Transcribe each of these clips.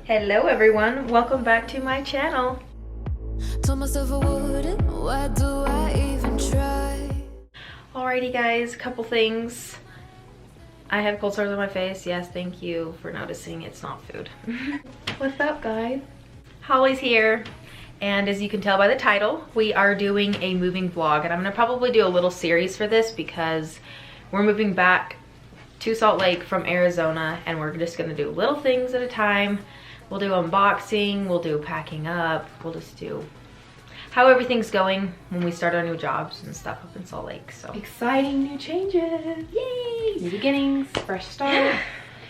Hello everyone, welcome back to my channel. Told myself I wouldn't, why do I even try? Alrighty guys, couple things. I have cold sores on my face. Yes, thank you for noticing. It's not food. What's up guys? Holly's here, and as you can tell by the title, we are doing a moving vlog, and I'm gonna probably do a little series for this because we're moving back to Salt Lake from Arizona, and we're just gonna do little things at a time. We'll do unboxing, we'll do packing up, we'll just do how everything's going when we start our new jobs and stuff up in Salt Lake. So exciting new changes. Yay! New beginnings, fresh start.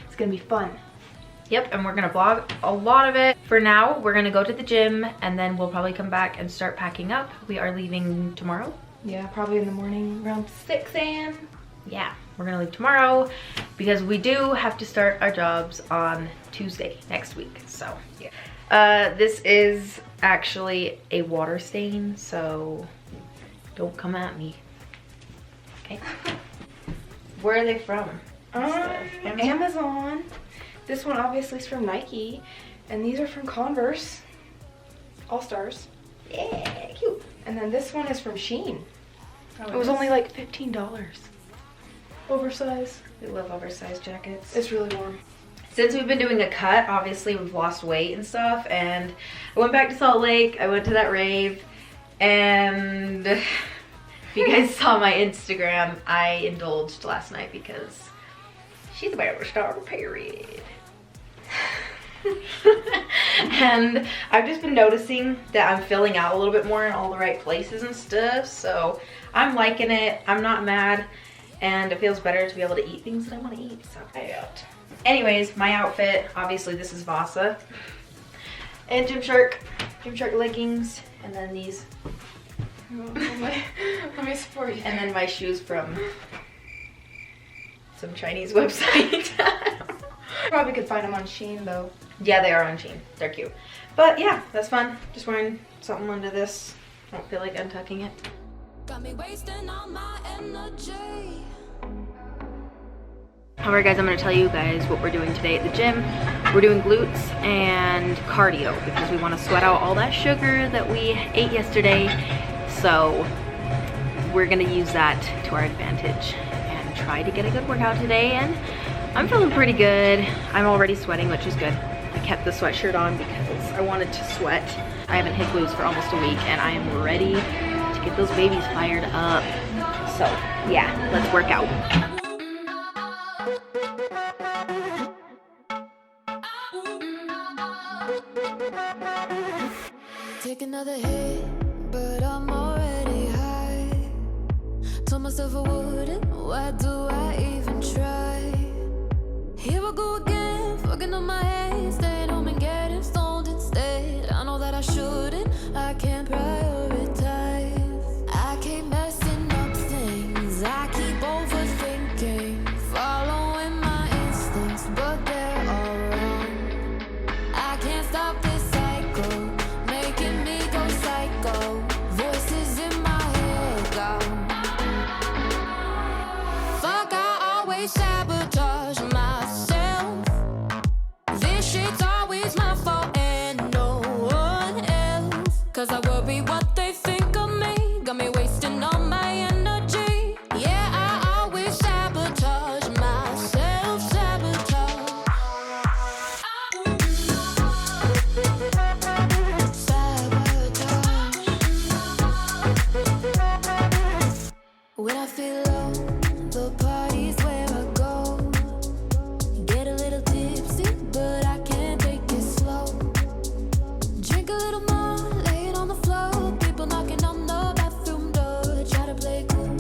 It's gonna be fun. Yep, and we're gonna vlog a lot of it. For now, we're gonna go to the gym and then we'll probably come back and start packing up. We are leaving tomorrow. Yeah, probably in the morning around 6 a.m. Yeah, we're gonna leave tomorrow because we do have to start our jobs on Tuesday next week. So yeah. This is actually a water stain, so don't come at me. Okay. Where are they from? Amazon. This one obviously is from Nike, and these are from Converse. All Stars. Yeah, cute. And then this one is from Shein. It was only like $15. Oversized. We love oversized jackets. It's really warm. Since we've been doing a cut, obviously we've lost weight and stuff, and I went back to Salt Lake. I went to that rave, and if you guys saw my Instagram, I indulged last night because she's about to start a period. And I've just been noticing that I'm filling out a little bit more in all the right places and stuff, so I'm liking it. I'm not mad, and it feels better to be able to eat things that I want to eat. So anyways, my outfit, obviously this is Vasa and Gymshark leggings, and then these. Let me support you. And then my shoes from some Chinese website. Probably could find them on Shein though. Yeah, they are on Shein. They're cute. But yeah, that's fun. Just wearing something under this. Don't feel like untucking it. Got me wasting all my energy. Alright guys, I'm going to tell you guys what we're doing today at the gym. We're doing glutes and cardio because we want to sweat out all that sugar that we ate yesterday. So we're going to use that to our advantage and try to get a good workout today. And I'm feeling pretty good. I'm already sweating, which is good. I kept the sweatshirt on because I wanted to sweat. I haven't hit glutes for almost a week, and I am ready to get those babies fired up. So yeah, let's work out. Take another hit, but I'm already high. Told myself I wouldn't, why do I even try? Here I go again, fucking on my head, staying home and getting stoned instead. I know that I shouldn't, I can't prioritize. I keep messing up things, I keep overthinking, following my instincts, but they're all wrong. I can't stop this cycle, making me go psycho. Voices in my head go. Fuck, I always sabotage myself. This shit's always my fault and no one else. Cause I worry what they think of me, got me wasting all my energy. Yeah, I always sabotage myself, sabotage. When I feel low, the party's where I go. Get a little tipsy, but I can't take it slow. Drink a little more, lay it on the floor. People knocking on the bathroom door. Try to play cool,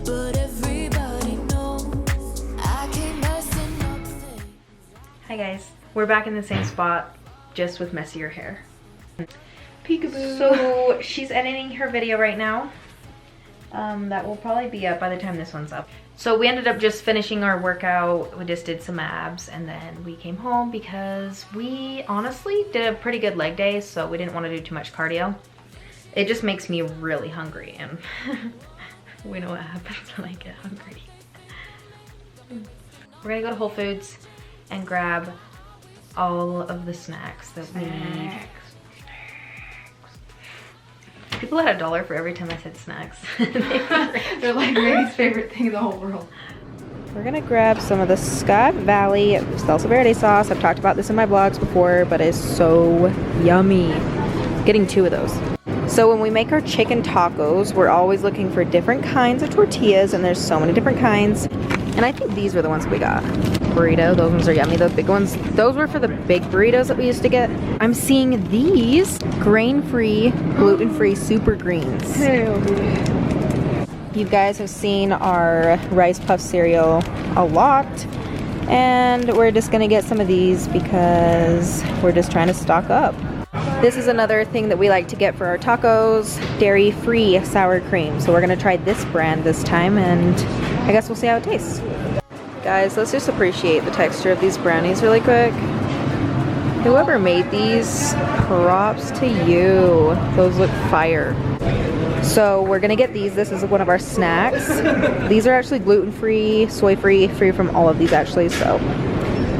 but everybody knows I keep messing up things. Hi guys, we're back in the same spot, just with messier hair. Peekaboo. So she's editing her video right now. That will probably be up by the time this one's up. So we ended up just finishing our workout. We just did some abs, and then we came home because we honestly did a pretty good leg day, so we didn't want to do too much cardio. It just makes me really hungry, and we know what happens when I get hungry. We're gonna go to Whole Foods and grab all of the snacks that we need. People had $1 for every time I said snacks. They're like Mary's favorite thing in the whole world. We're gonna grab some of the Scott Valley salsa verde sauce. I've talked about this in my vlogs before, but it's so yummy. Getting 2 of those. So when we make our chicken tacos, we're always looking for different kinds of tortillas, and there's so many different kinds. And I think these were the ones we got. Burrito, those ones are yummy, those big ones. Those were for the big burritos that we used to get. I'm seeing these grain-free, gluten-free super greens. Hell yeah. You guys have seen our rice puff cereal a lot, and we're just gonna get some of these because we're just trying to stock up. This is another thing that we like to get for our tacos, dairy-free sour cream. So we're gonna try this brand this time, and I guess we'll see how it tastes. Guys, let's just appreciate the texture of these brownies really quick. Whoever made these, props to you. Those look fire. So we're gonna get these. This is one of our snacks. These are actually gluten-free, soy-free, free from all of these actually, so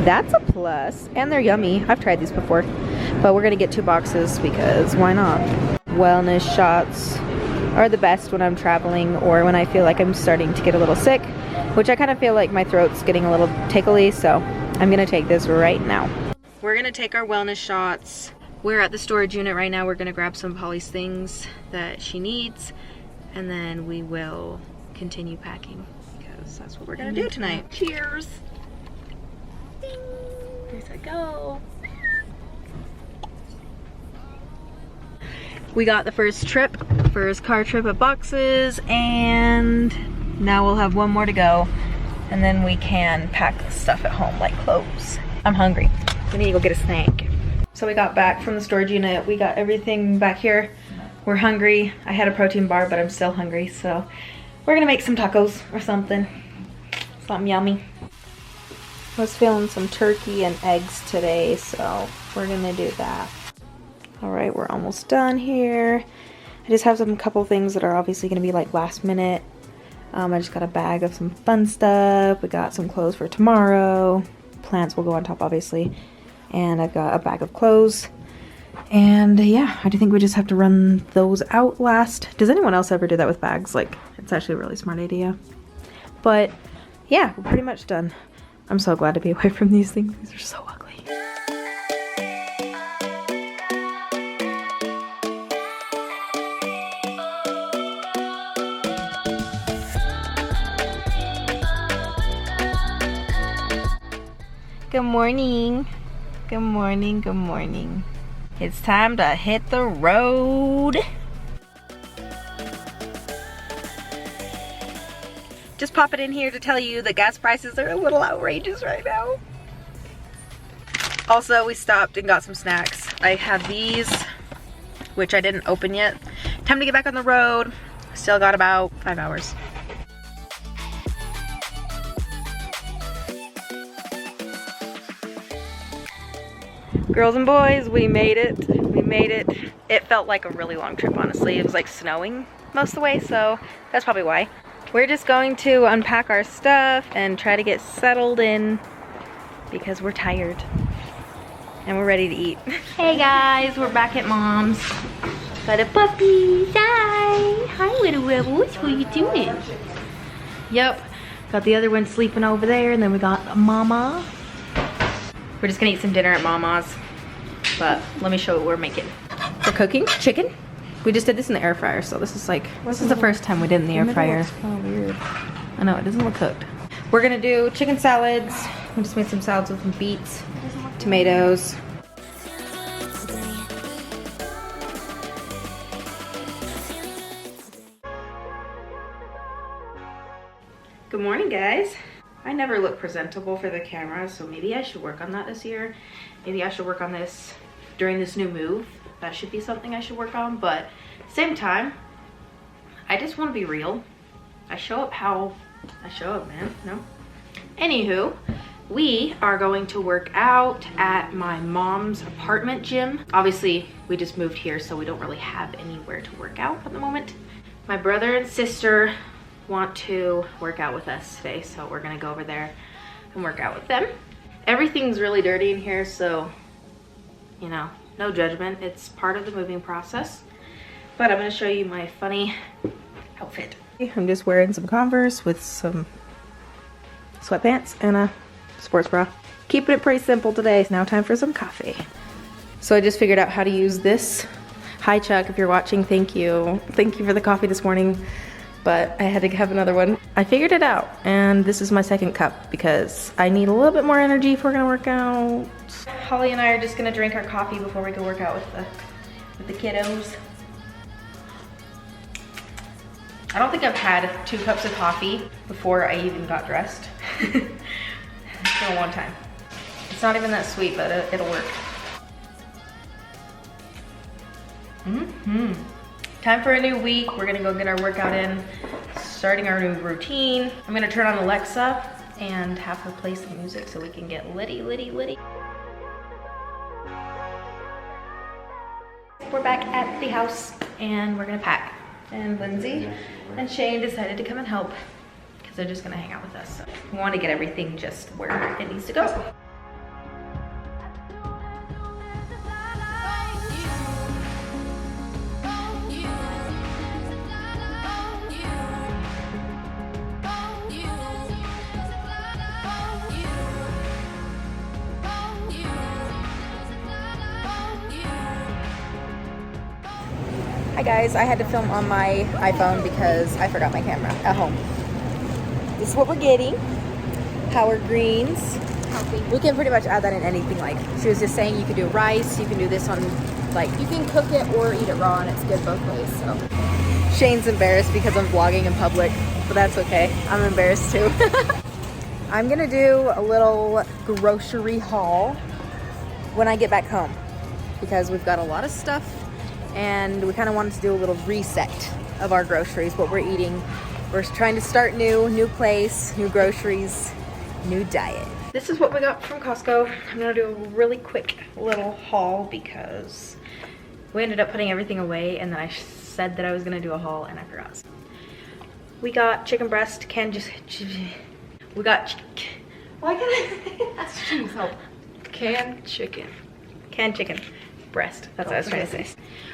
that's a plus. And they're yummy. I've tried these before, but we're gonna get 2 boxes because why not? Wellness shots are the best when I'm traveling or when I feel like I'm starting to get a little sick, which I kind of feel like my throat's getting a little tickly, so I'm gonna take this right now. We're gonna take our wellness shots. We're at the storage unit right now. We're gonna grab some of Holly's things that she needs, and then we will continue packing because that's what we're gonna do tonight. Cheers! Ding. There I go. We got the first car trip of boxes, and now we'll have 1 more to go, and then we can pack stuff at home like clothes. I'm hungry. We need to go get a snack. So we got back from the storage unit. We got everything back here. We're hungry. I had a protein bar, but I'm still hungry, so we're gonna make some tacos or something. Something yummy. I was feeling some turkey and eggs today, so we're gonna do that. All right, we're almost done here. I just have some couple things that are obviously gonna be like last minute. I just got a bag of some fun stuff. We got some clothes for tomorrow. Plants will go on top, obviously. And I've got a bag of clothes. And yeah, I do think we just have to run those out last. Does anyone else ever do that with bags? Like, it's actually a really smart idea. But yeah, we're pretty much done. I'm so glad to be away from these things. These are so ugly. Good morning. Good morning, good morning. It's time to hit the road. Just popping in here to tell you that gas prices are a little outrageous right now. Also, we stopped and got some snacks. I have these, which I didn't open yet. Time to get back on the road. Still got about 5 hours. Girls and boys, we made it. We made it. It felt like a really long trip, honestly. It was like snowing most of the way, so that's probably why. We're just going to unpack our stuff and try to get settled in because we're tired and we're ready to eat. Hey guys, we're back at Mom's. Got the puppies. Hi. Hi, little rebels. What are you doing? Yep. Got the other one sleeping over there, and then we got Mama. We're just gonna eat some dinner at Mama's, but let me show you what we're making. We're cooking chicken. We just did this in the air fryer, so this is the first time we did it in the air fryer. It's kind of weird. I know, it doesn't look cooked. We're gonna do chicken salads. We just made some salads with some beets, tomatoes. Good morning, guys. I never look presentable for the camera, so maybe I should work on that this year. Maybe I should work on this during this new move. That should be something I should work on, but same time, I just want to be real. I show up how I show up, man, no? Anywho, We are going to work out at my mom's apartment gym. Obviously, we just moved here, so we don't really have anywhere to work out at the moment. My brother and sister want to work out with us today, so we're gonna go over there and work out with them. Everything's really dirty in here, so, you know, no judgment. It's part of the moving process. But I'm gonna show you my funny outfit. I'm just wearing some Converse with some sweatpants and a sports bra. Keeping it pretty simple today. Now time for some coffee. So I just figured out how to use this. Hi Chuck, if you're watching, thank you. Thank you for the coffee this morning, but I had to have another one. I figured it out, and this is my second cup because I need a little bit more energy if we're gonna work out. Holly and I are just gonna drink our coffee before we go work out with the kiddos. I don't think I've had 2 cups of coffee before I even got dressed. It's been a long time. It's not even that sweet, but it'll work. Time for a new week. We're gonna go get our workout in, starting our new routine. I'm gonna turn on Alexa and have her play some music so we can get litty. We're back at the house and we're gonna pack. And Lindsay and Shane decided to come and help because they're just gonna hang out with us. So we want to get everything just where it needs to go. Hi guys, I had to film on my iPhone because I forgot my camera at home. This is what we're getting. Power greens. Healthy. We can pretty much add that in anything. Like she was just saying, you can do rice, you can do this on, like you can cook it or eat it raw, and it's good both ways. So Shane's embarrassed because I'm vlogging in public, but that's okay. I'm embarrassed too. I'm gonna do a little grocery haul when I get back home because we've got a lot of stuff. And we kind of wanted to do a little reset of our groceries, what we're eating. We're trying to start new place, new groceries, new diet. This is what we got from Costco. I'm gonna do a really quick little haul because we ended up putting everything away, and then I said that I was gonna do a haul and I forgot. We got chicken breast, we got, why can't I? That's cheese help. Canned chicken breast. That's what I was trying to say.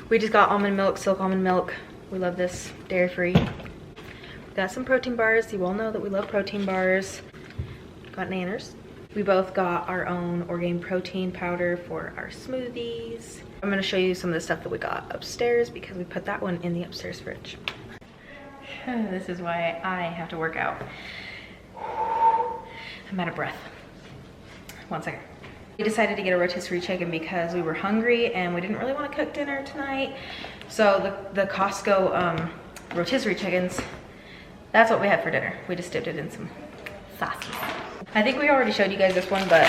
We just got almond milk, silk almond milk. We love this, dairy free. We got some protein bars. You all know that we love protein bars. Got nanners. We both got our own Orgain protein powder for our smoothies. I'm gonna show you some of the stuff that we got upstairs because we put that one in the upstairs fridge. This is why I have to work out. I'm out of breath. 1 second. We decided to get a rotisserie chicken because we were hungry and we didn't really want to cook dinner tonight. So the Costco rotisserie chickens, that's what we had for dinner. We just dipped it in some sauce. I think we already showed you guys this one, but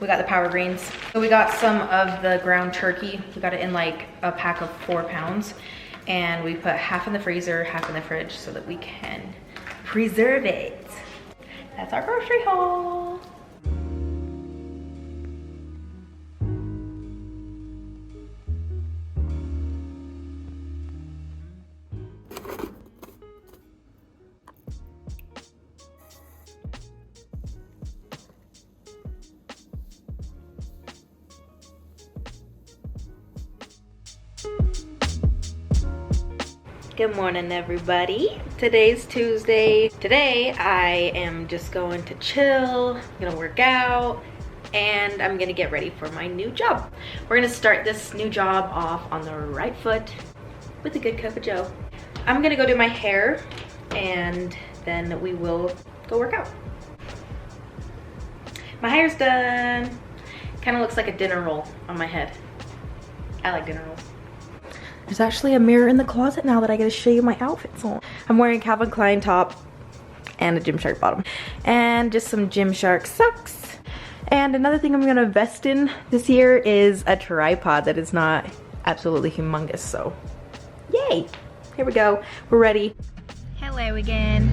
we got the power greens. So we got some of the ground turkey. We got it in like a pack of 4 pounds. And we put half in the freezer, half in the fridge so that we can preserve it. That's our grocery haul. Good morning, everybody. Today's Tuesday. Today I am just going to chill, I'm gonna work out, and I'm gonna get ready for my new job. We're gonna start this new job off on the right foot with a good cup of joe. I'm gonna go do my hair and then we will go work out. My hair's done. Kind of looks like a dinner roll on my head. I like dinner rolls. There's actually a mirror in the closet now that I get to show you my outfits on. I'm wearing a Calvin Klein top and a Gymshark bottom and just some Gymshark socks. And another thing I'm gonna invest in this year is a tripod that is not absolutely humongous, so yay! Here we go, we're ready. Hello again.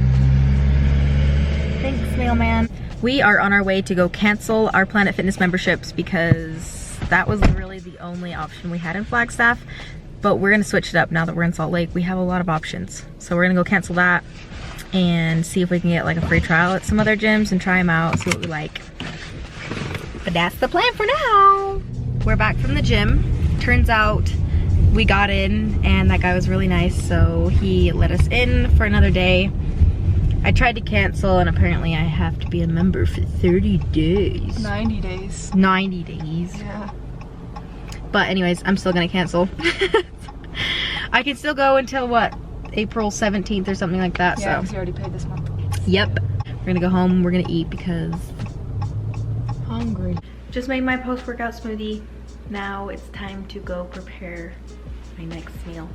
Thanks, mailman. We are on our way to go cancel our Planet Fitness memberships because that was really the only option we had in Flagstaff. But we're gonna switch it up now that we're in Salt Lake. We have a lot of options. So we're gonna go cancel that and see if we can get like a free trial at some other gyms and try them out, see what we like. But that's the plan for now. We're back from the gym. Turns out we got in and that guy was really nice, so he let us in for another day. I tried to cancel and apparently I have to be a member for 30 days. 90 days. 90 days. Yeah. But anyways, I'm still gonna cancel. I can still go until what? April 17th or something like that. Yeah, so because you already paid this month. Yep. We're gonna go home, we're gonna eat because Hungry. Just made my post-workout smoothie. Now it's time to go prepare my next meal.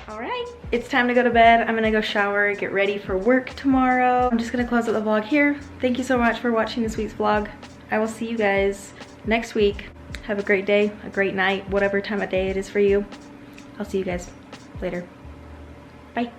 All right, it's time to go to bed. I'm gonna go shower, get ready for work tomorrow. I'm just gonna close out the vlog here. Thank you so much for watching this week's vlog. I will see you guys next week. Have a great day, a great night, whatever time of day it is for you. I'll see you guys later. Bye.